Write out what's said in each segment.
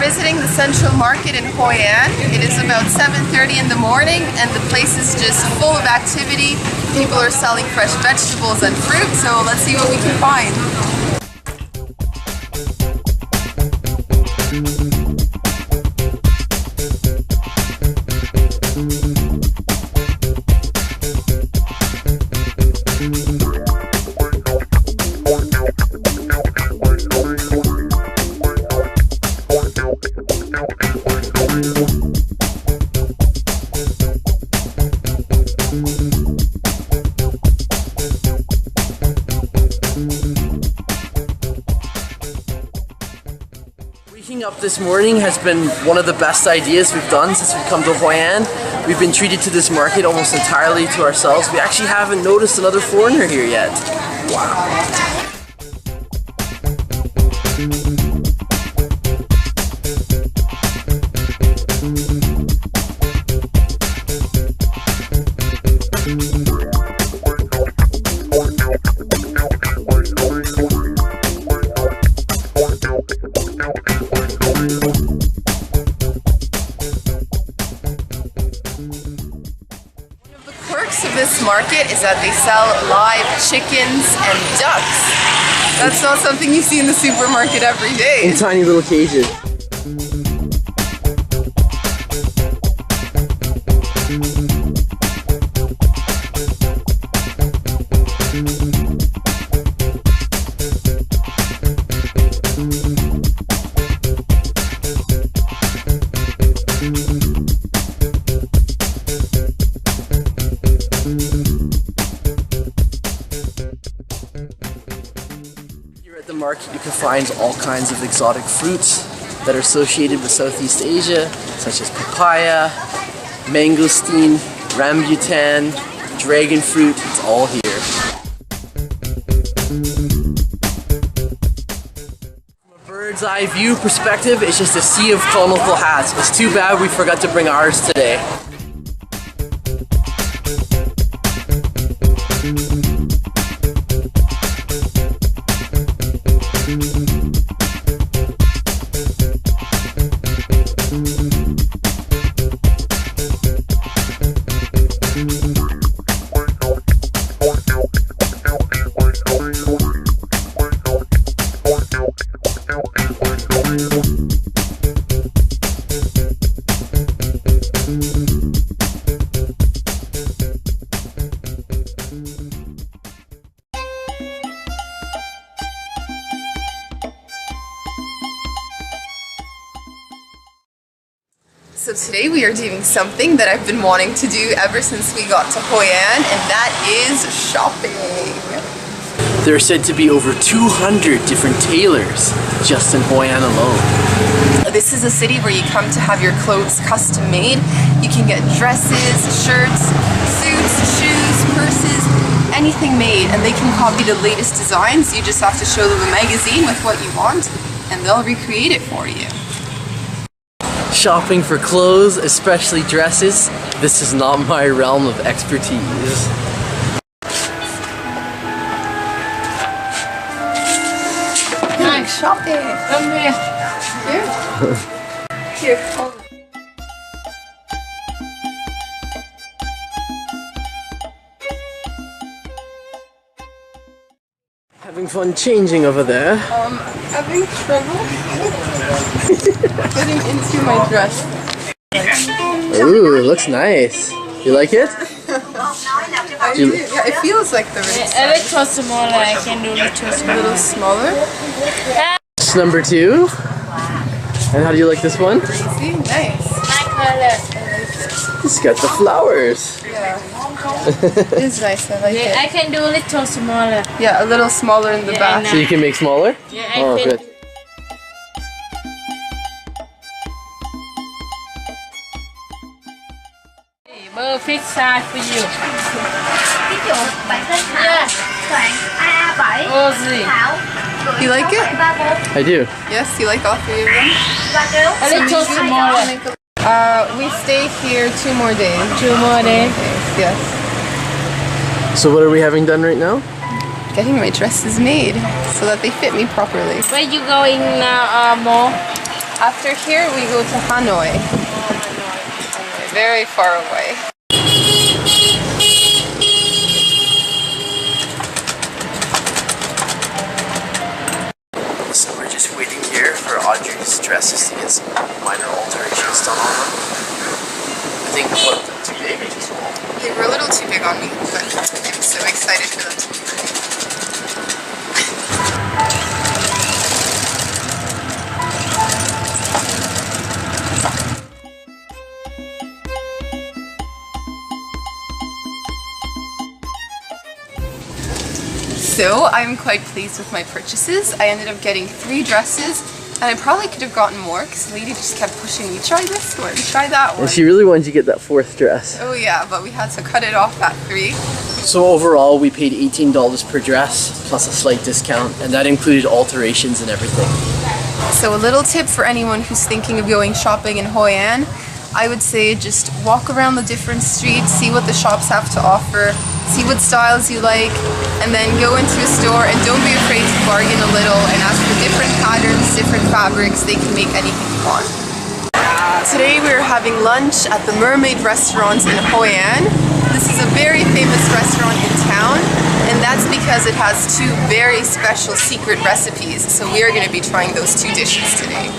Visiting the Central Market in Hoi An. It is about 7:30 in the morning and the place is just full of activity. People are selling fresh vegetables and fruit, so let's see what we can find. Waking up this morning has been one of the best ideas we've done since we've come to Hoi An. We've been treated to this market almost entirely to ourselves. We actually haven't noticed another foreigner here yet. Wow. Of this market is that they sell live chickens and ducks. That's not something you see in the supermarket every day. In tiny little cages. At the market you can find all kinds of exotic fruits that are associated with Southeast Asia, such as papaya, mangosteen, rambutan, dragon fruit. It's all here. From a bird's eye view perspective, it's just a sea of colorful hats. It's too bad we forgot to bring ours today. So today we are doing something that I've been wanting to do ever since we got to Hoi An, and that is shopping. There are said to be over 200 different tailors just in Hoi An alone. This is a city where you come to have your clothes custom made. You can get dresses, shirts, suits, shoes, purses, anything made, and they can copy the latest designs. You just have to show them a magazine with what you want and they'll recreate it for you. Shopping for clothes, especially dresses, this is not my realm of expertise. Nice shopping! Come here. Here? Here. Having fun changing over there. Having trouble getting into my dress. Ooh, it looks nice. You like it? Yeah, it feels like the right size. A little smaller, I can do a little smaller. It's number 2. And how do you like this one? See? Nice. My color. It's got the flowers. Yeah. It is nice, I like it. I can do a little smaller. Yeah, a little smaller in the back. So you can make smaller? Yeah, oh, good. Perfect size for you. Ví dụ bản thân Thảo soạn A cozy. You like it? I do. Yes, you like all three of them? A little smaller. We stay here 2 more days. 2 more days. Yes. So what are we having done right now? Getting my dresses made so that they fit me properly. Where you going now, Mo? After here, we go to Hanoi. Very far away. So we're just waiting here for Audrey's dresses to get some minor alterations done on them. I think one of them too big or too small. They were a little too big on me, but I'm so excited for them to be ready. So I'm quite pleased with my purchases. I ended up getting 3 dresses, and I probably could have gotten more because the lady just kept pushing me, try this one, try that one. And she really wanted you to get that 4th dress. Oh yeah, but we had to cut it off at 3. So overall we paid $18 per dress plus a slight discount, and that included alterations and everything. So a little tip for anyone who's thinking of going shopping in Hoi An, I would say just walk around the different streets, see what the shops have to offer, see what styles you like, and then go into a store and don't be afraid to bargain a little and ask for different patterns, different fabrics. They can make anything you want. Today we are having lunch at the Mermaid Restaurant in Hoi An. This is a very famous restaurant in town, and that's because it has 2 very special secret recipes. So we are going to be trying those 2 dishes today.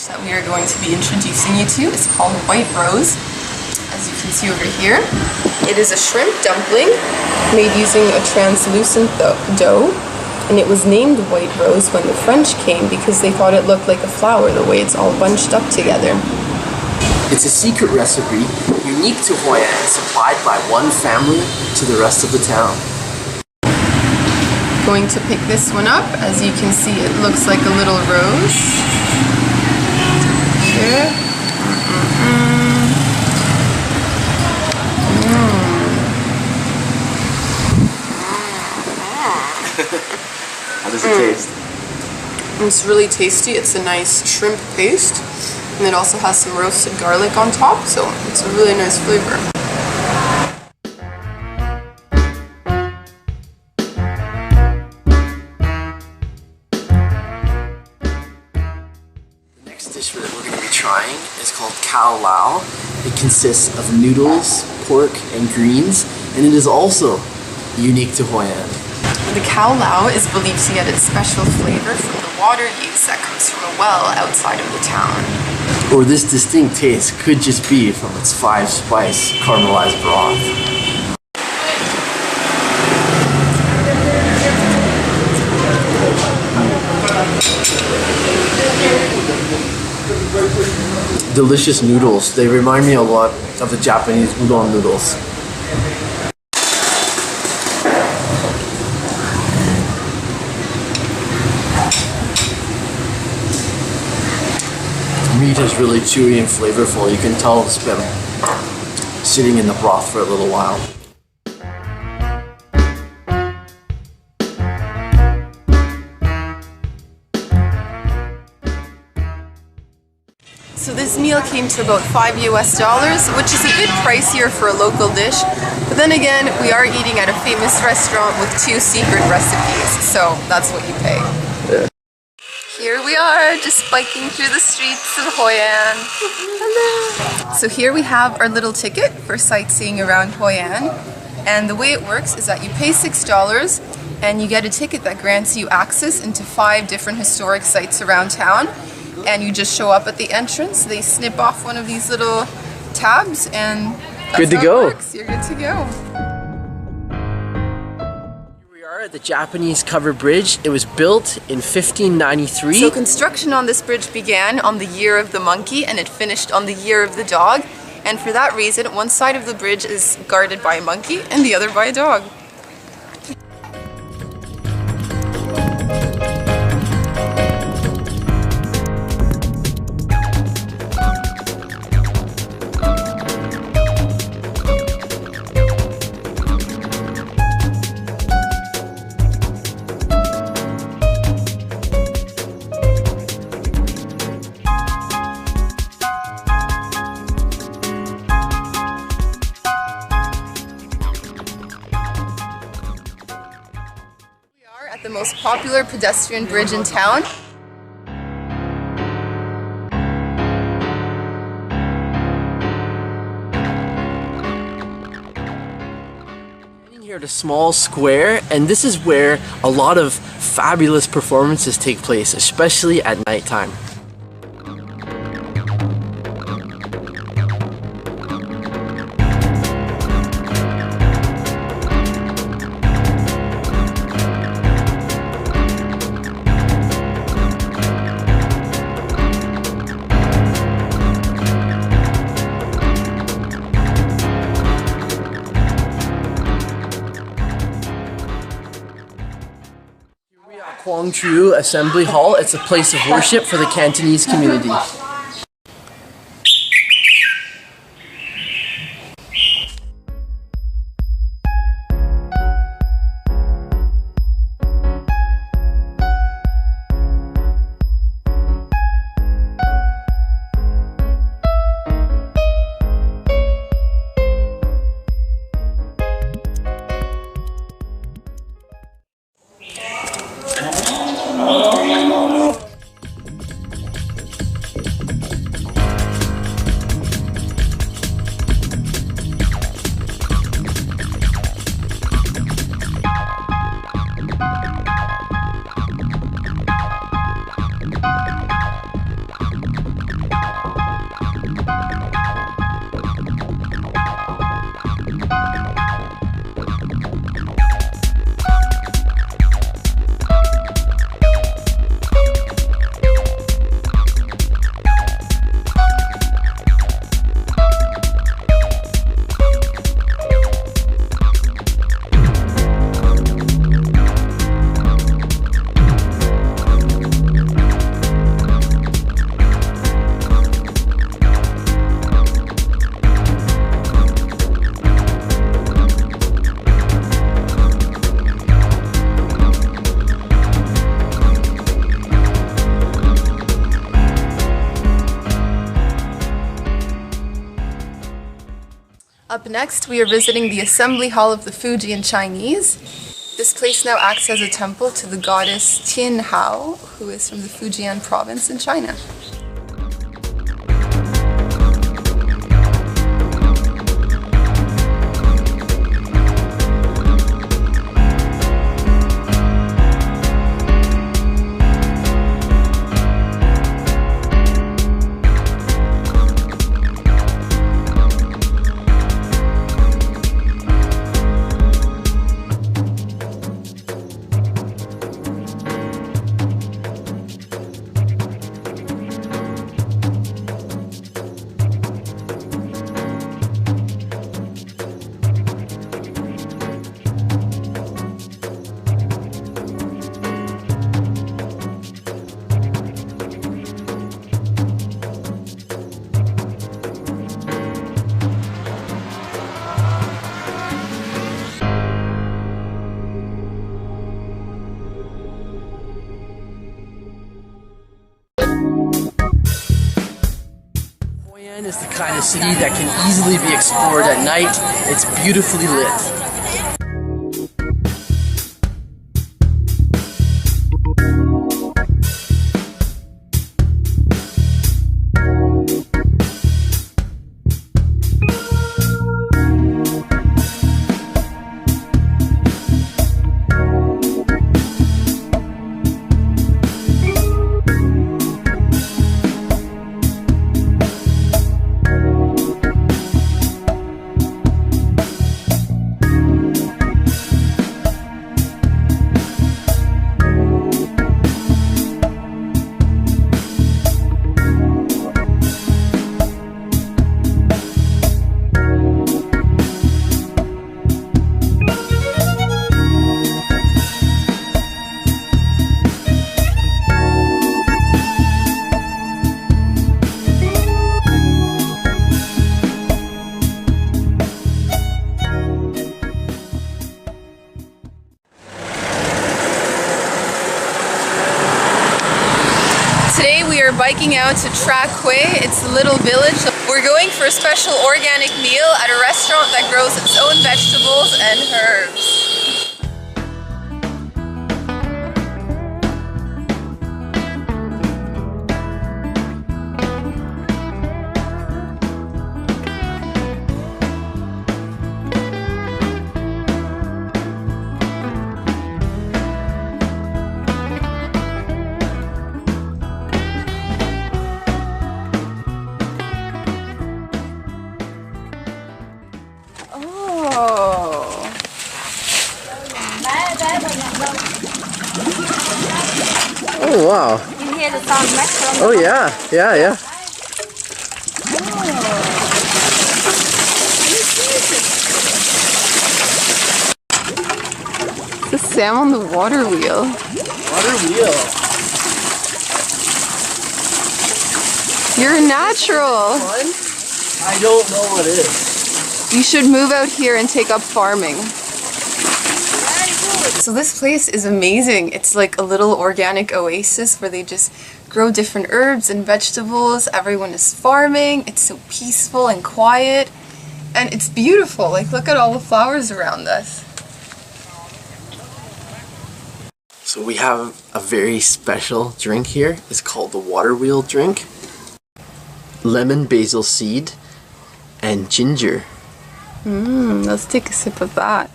That we are going to be introducing you to is called White Rose, as you can see over here. It is a shrimp dumpling made using a translucent dough, and it was named White Rose when the French came because they thought it looked like a flower the way it's all bunched up together. It's a secret recipe unique to Hoi An, supplied by one family to the rest of the town. Going to pick this one up. As you can see, it looks like a little rose. Here. How does it taste? It's really tasty. It's a nice shrimp paste, and it also has some roasted garlic on top, so it's a really nice flavor. The next dish that we're going to be trying is called Cao Lao. It consists of noodles, pork, and greens, and it is also unique to Hoi An. The Cao Lao is believed to get its special flavor from the water use that comes from a well outside of the town. Or this distinct taste could just be from its 5-spice caramelized broth. Delicious noodles. They remind me a lot of the Japanese udon noodles. Meat is really chewy and flavorful. You can tell it's been sitting in the broth for a little while. So this meal came to about $5 US, which is a bit pricier for a local dish. But then again, we are eating at a famous restaurant with 2 secret recipes, so that's what you pay. Yeah. Here we are, just biking through the streets of Hoi An. Hello! So here we have our little ticket for sightseeing around Hoi An. And the way it works is that you pay $6 and you get a ticket that grants you access into 5 different historic sites around town. And you just show up at the entrance, they snip off one of these little tabs, and that's good to how go. It works. You're good to go. Here we are The Japanese covered bridge, it was built in 1593. So construction on this bridge began on the year of the monkey and it finished on the year of the dog. And for that reason, one side of the bridge is guarded by a monkey and the other by a dog. At the most popular pedestrian bridge in town. Heading here at a small square, and this is where a lot of fabulous performances take place, especially at nighttime. Quang Assembly Hall. It's a place of worship for the Cantonese community. Up next, we are visiting the Assembly Hall of the Fuji in Chinese. This place now acts as a temple to the goddess Tian Hao, who is from the Fujian province in China. Is the kind of city that can easily be explored at night. It's beautifully lit. biking out to TRIPS Hoi. It's a little village. We're going for a special organic meal at a restaurant that grows its own vegetables and herbs. Oh wow. You hear the sound back from Oh yeah, yeah. The Sam on the water wheel. Water wheel. You're a natural. Fun? I don't know what it is. You should move out here and take up farming. So this place is amazing. It's like a little organic oasis where they just grow different herbs and vegetables. Everyone is farming. It's so peaceful and quiet. And it's beautiful. Like, look at all the flowers around us. So we have a very special drink here. It's called the water wheel drink. Lemon basil seed and ginger. Let's take a sip of that.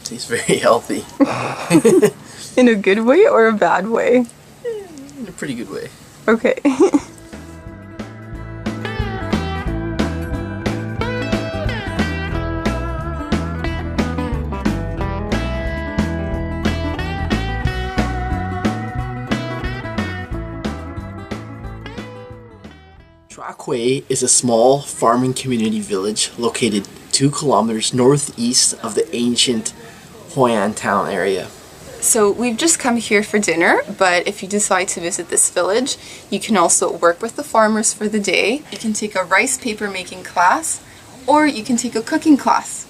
Tastes very healthy. In a good way or a bad way? In a pretty good way. Okay. TRIPS Hoi is a small farming community village located 2 kilometers northeast of the ancient Hoi An town area. So we've just come here for dinner, but if you decide to visit this village, you can also work with the farmers for the day. You can take a rice paper making class, or you can take a cooking class.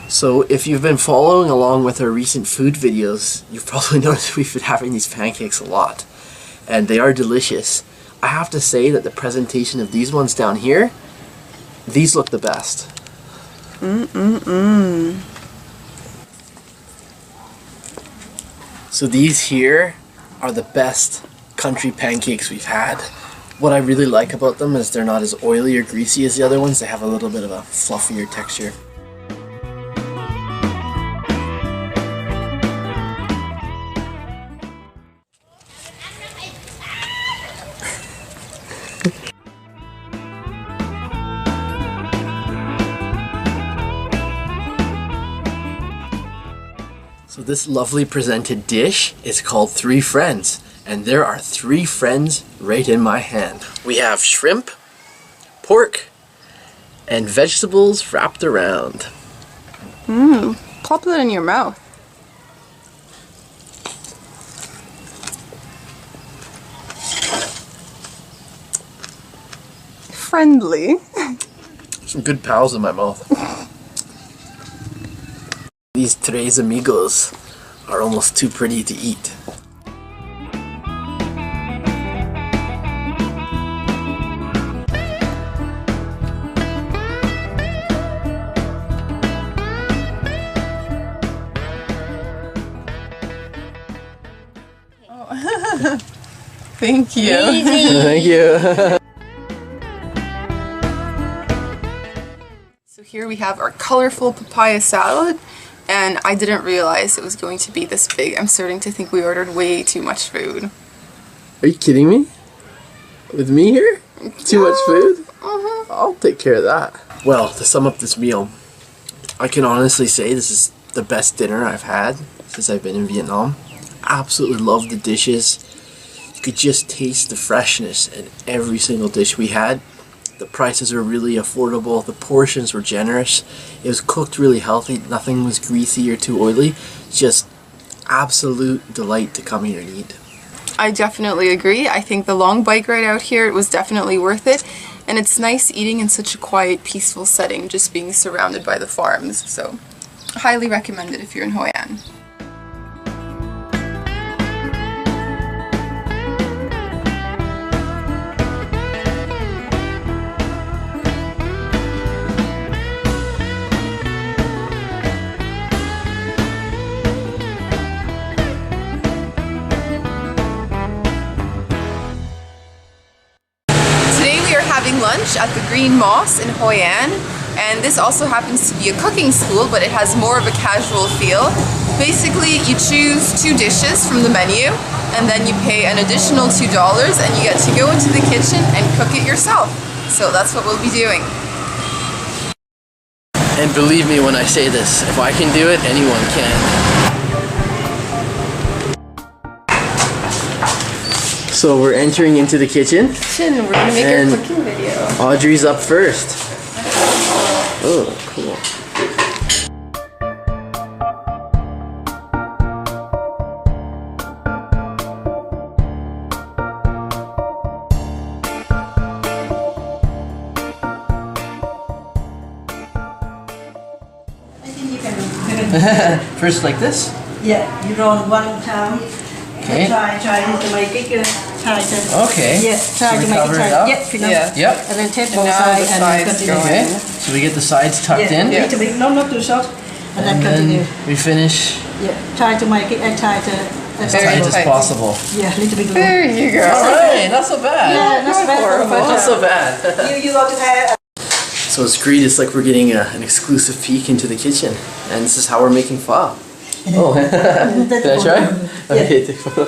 So if you've been following along with our recent food videos, you've probably noticed we've been having these pancakes a lot. And they are delicious. I have to say that the presentation of these ones down here, these look the best. So these here are the best country pancakes we've had. What I really like about them is they're not as oily or greasy as the other ones. They have a little bit of a fluffier texture. So this lovely presented dish is called 3 Friends, and there are 3 friends right in my hand. We have shrimp, pork, and vegetables wrapped around. Pop that in your mouth. Friendly. Some good pals in my mouth. These tres amigos are almost too pretty to eat. Thank you. Thank you. So here we have our colorful papaya salad, and I didn't realize it was going to be this big. I'm starting to think we ordered way too much food. Are you kidding me? With me here? Too much food? I'll take care of that. Well, to sum up this meal, I can honestly say this is the best dinner I've had since I've been in Vietnam. Absolutely love the dishes. You could just taste the freshness in every single dish we had. The prices were really affordable. The portions were generous. It was cooked really healthy. Nothing was greasy or too oily. Just absolute delight to come here and eat. I definitely agree. I think the long bike ride out here was definitely worth it. And it's nice eating in such a quiet, peaceful setting, just being surrounded by the farms. So Highly recommended if you're in Hoi An. Having lunch at the Green Moss in Hoi An, and this also happens to be a cooking school, but it has more of a casual feel. Basically, you choose 2 dishes from the menu, and then you pay an additional $2 and you get to go into the kitchen and cook it yourself. So that's what we'll be doing. And believe me when I say this, if I can do it, anyone can. So we're entering into the kitchen. We're gonna make our cooking video. Audrey's up first. Oh, cool. I think you can. First like this? Yeah, you roll 1 time. Okay. Try to make it. Okay. Yeah, try to make it tight. Yep, you know. Yep. And then take And both now sides the and sides continue. go Okay. in. So we get the sides tucked in. Yeah, little bit, not too short. And then continue. We finish Yeah, try to make it as tight as Very tight as tight. possible. Yeah, little bit low. There you go. Alright, not so bad. Yeah, not so bad. horrible. Not so bad. You got to have. So it's great, it's like we're getting an exclusive peek into the kitchen. And this is how we're making pho. Oh, can I try? Okay, take a photo.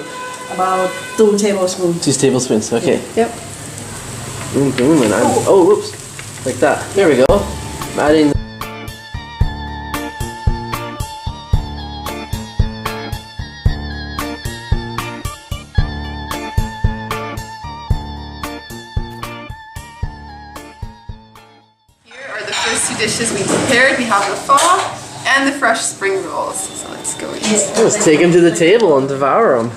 About 2 tablespoons. 2 tablespoons, okay. Yep. Boom, boom, and oh, whoops. Like that. There we go. I'm adding. Here are the first 2 dishes we prepared. We have the pho and the fresh spring rolls. So let's go in. Let's take them to the table and devour them.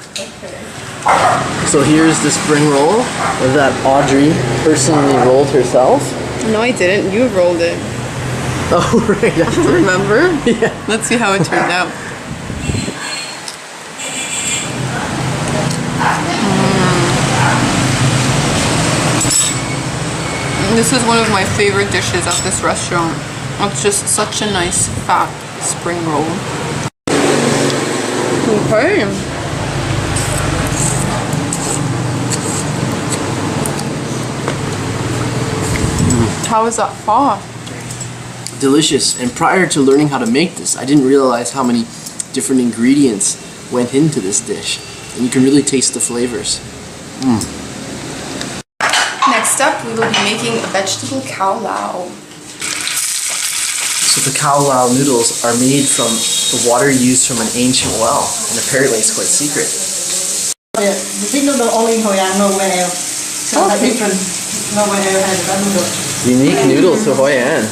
So here's the spring roll that Audrey personally rolled herself. No, I didn't. You rolled it. Oh, right. Remember? Yeah. Let's see how it turned out. This is one of my favorite dishes at this restaurant. It's just such a nice fat spring roll. Okay. How is that pho? Delicious. And prior to learning how to make this, I didn't realize how many different ingredients went into this dish. And you can really taste the flavors. Next up, we will be making a vegetable cow lao. So the cow lao noodles are made from the water used from an ancient well. And apparently it's quite secret. The thing noodle only in Hoi An, nowhere else. So that's different. Nowhere else has that noodle. Unique noodles to Hoi An.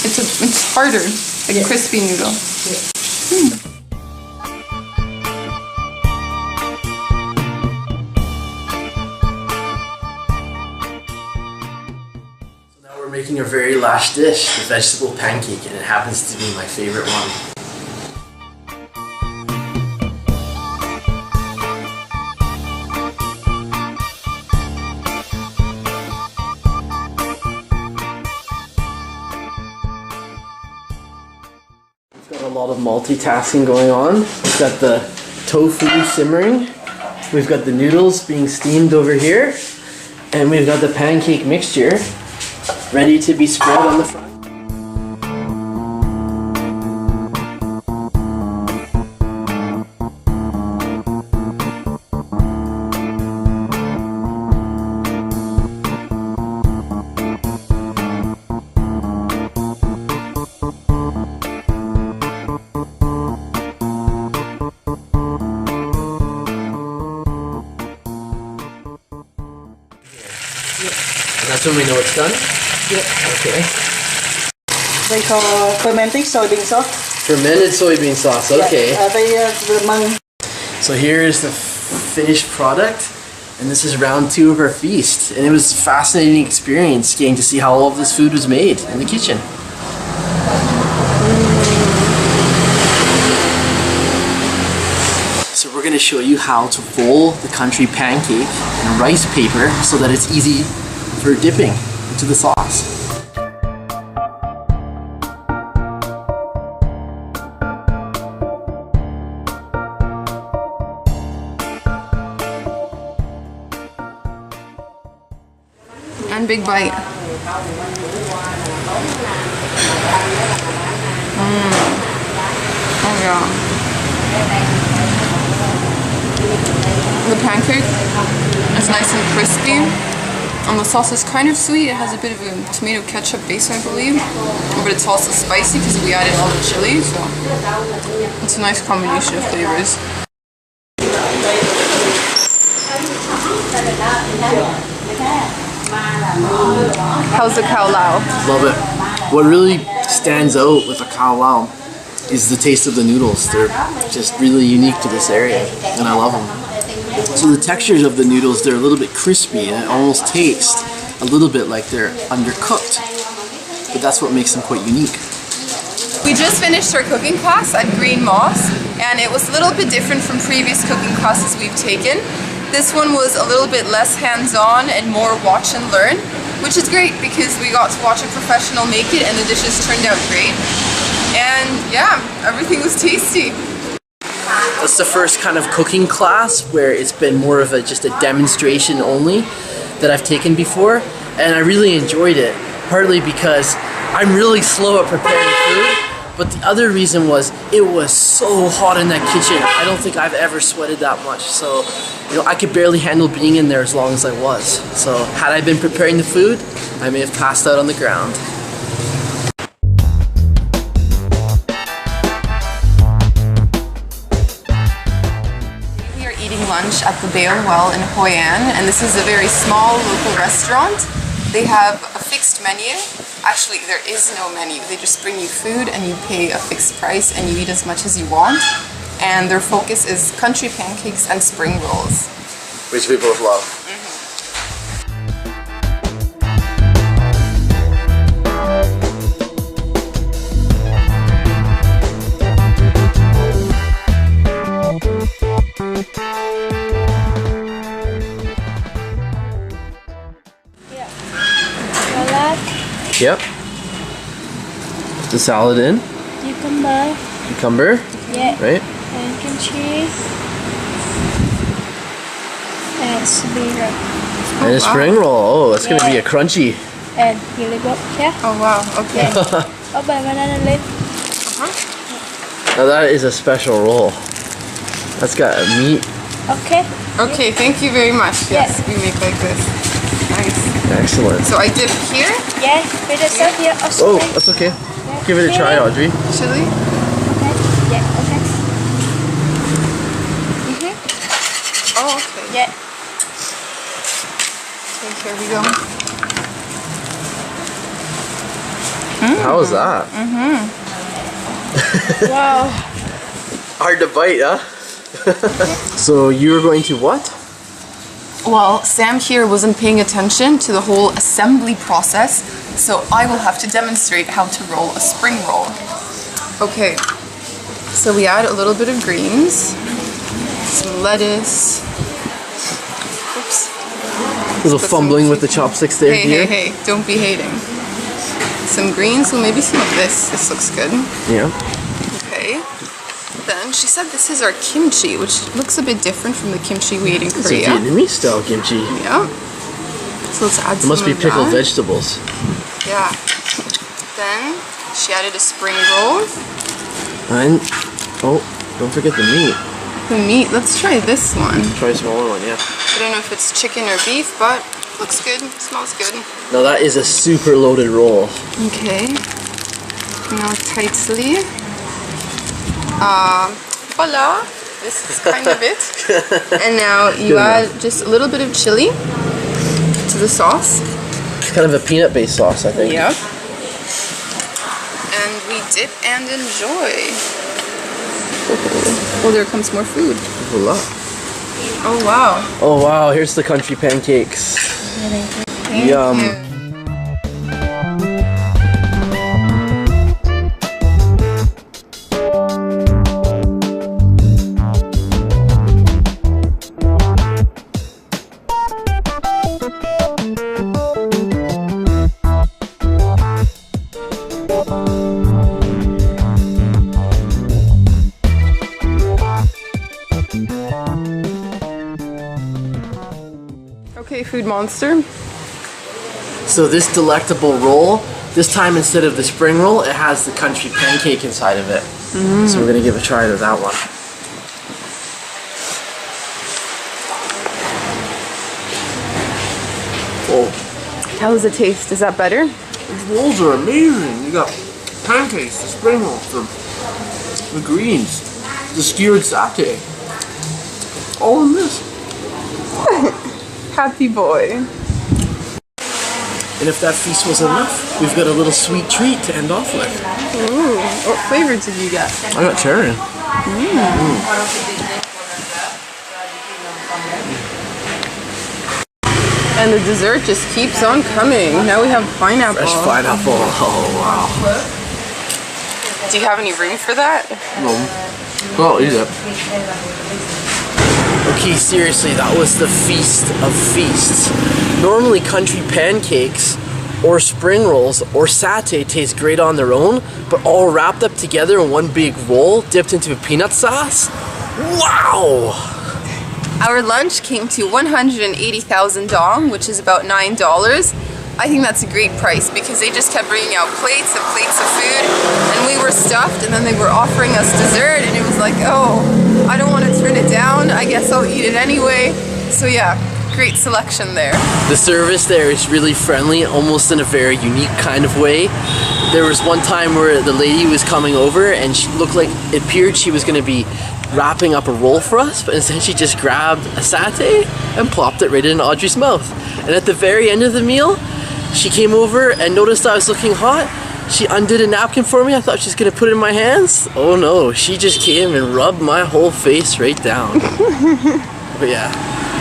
It's harder, like Yeah. crispy noodle. Now we're making our very last dish, the vegetable pancake, and it happens to be my favorite one. We've got a lot of multitasking going on. We've got the tofu simmering, we've got the noodles being steamed over here, and we've got the pancake mixture ready to be spread on the front. And that's when we know it's done? Yeah. Okay. They call fermented soybean sauce. Fermented soybean sauce, okay. Yeah, they măng. So here is the finished product, and this is round 2 of our feast. And it was a fascinating experience getting to see how all of this food was made in the kitchen. going to show you how to roll the country pancake in rice paper so that it's easy for dipping into the sauce. And big bite. Oh yeah. The pancake is nice and crispy, and the sauce is kind of sweet. It has a bit of a tomato ketchup base, I believe, but it's also spicy because we added all the chili, so it's a nice combination of flavors. How's the khao lao? Love it. What really stands out with the khao lao is the taste of the noodles. They're just really unique to this area, and I love them. So the textures of the noodles, they're a little bit crispy, and it almost tastes a little bit like they're undercooked. But that's what makes them quite unique. We just finished our cooking class at Green Moss, and it was a little bit different from previous cooking classes we've taken. This one was a little bit less hands-on and more watch and learn, which is great because we got to watch a professional make it and the dishes turned out great. And yeah, everything was tasty. That's the first kind of cooking class where it's been more of just a demonstration only that I've taken before, and I really enjoyed it, partly because I'm really slow at preparing food, but the other reason was it was so hot in that kitchen. I don't think I've ever sweated that much, so you know, I could barely handle being in there as long as I was. So had I been preparing the food, I may have passed out on the ground. We are eating lunch at the Bear Well in Hoi An, and this is a very small local restaurant. They have a fixed menu. Actually, there is no menu. They just bring you food and you pay a fixed price and you eat as much as you want. And their focus is country pancakes and spring rolls. Which we both love. Salad, Yep. The salad in. cucumber, Cucumber. yeah, Right? and cream cheese, and spring roll, And a spring roll. Oh, that's gonna be a crunchy. and chili ball, yeah. Oh wow, okay. Open banana leaf. Now that is a special roll. That's got meat. Okay. Okay, thank you very much. Yes, we make like this. Nice. Excellent. So I dip here, Yeah, with the sauce here. Oh, that's okay. Give it a try, Audrey. chili. Okay. Yeah. Okay. Oh, okay. Yeah. Okay, here we go. How was that? Wow. Hard to bite, huh? So you were going to what? Well, Sam here wasn't paying attention to the whole assembly process, so I will have to demonstrate how to roll a spring roll. Okay, so we add a little bit of greens, some lettuce. Oops. A little Put fumbling some- with the chopsticks there, dear. Hey, don't be hating. Some greens, so maybe some of this. This looks good. Yeah. Okay. Then she said this is our kimchi, which looks a bit different from the kimchi we ate in It's a Korea. Vietnamese style kimchi. Yeah. So let's add It some must be of pickled that. vegetables. Yeah. Then she added a spring roll. And oh, don't forget the meat. The meat, let's try this one. Try a smaller one, yeah. I don't know if it's chicken or beef, but looks good, smells good. Now that is a super loaded roll. Okay. Now tightly. Voila. This is kind of it. And now you Good add enough. just a little bit of chili to the sauce. It's kind of a peanut-based sauce, I think. Yep. And we dip and enjoy. Oh, there comes more food. Voila. Oh wow. Oh wow, here's the country pancakes. Thank Yum. you. food monster. So this delectable roll, this time instead of the spring roll, it has the country pancake inside of it. So we're gonna give a try to that one. Oh, How does it taste? Is that better? these rolls are amazing. You got pancakes, the spring rolls, the greens, the skewered satay. All in this. Happy boy. And if that feast wasn't enough, we've got a little sweet treat to end off with. Ooh, what flavor did you get? I got cherry. And the dessert just keeps on coming. Now we have pineapple. Fresh pineapple. Oh, wow. Do you have any room for that? Well, eat it. Okay, seriously, that was the feast of feasts. Normally country pancakes or spring rolls or satay taste great on their own, but all wrapped up together in one big roll dipped into a peanut sauce? Wow! Our lunch came to 180,000 dong, which is about $9. I think that's a great price because they just kept bringing out plates and plates of food, and we were stuffed, and then they were offering us dessert, and it was like, oh, I don't want to turn it down. I guess I'll eat it anyway. So yeah, great selection there. The service there is really friendly, almost in a very unique kind of way. There was one time where the lady was coming over and she looked like it appeared she was going to be wrapping up a roll for us, but instead she just grabbed a satay and plopped it right in Audrey's mouth. And at the very end of the meal, she came over and noticed I was looking hot. She undid a napkin for me. I thought she was going to put it in my hands. Oh no, she just came and rubbed my whole face right down. But yeah.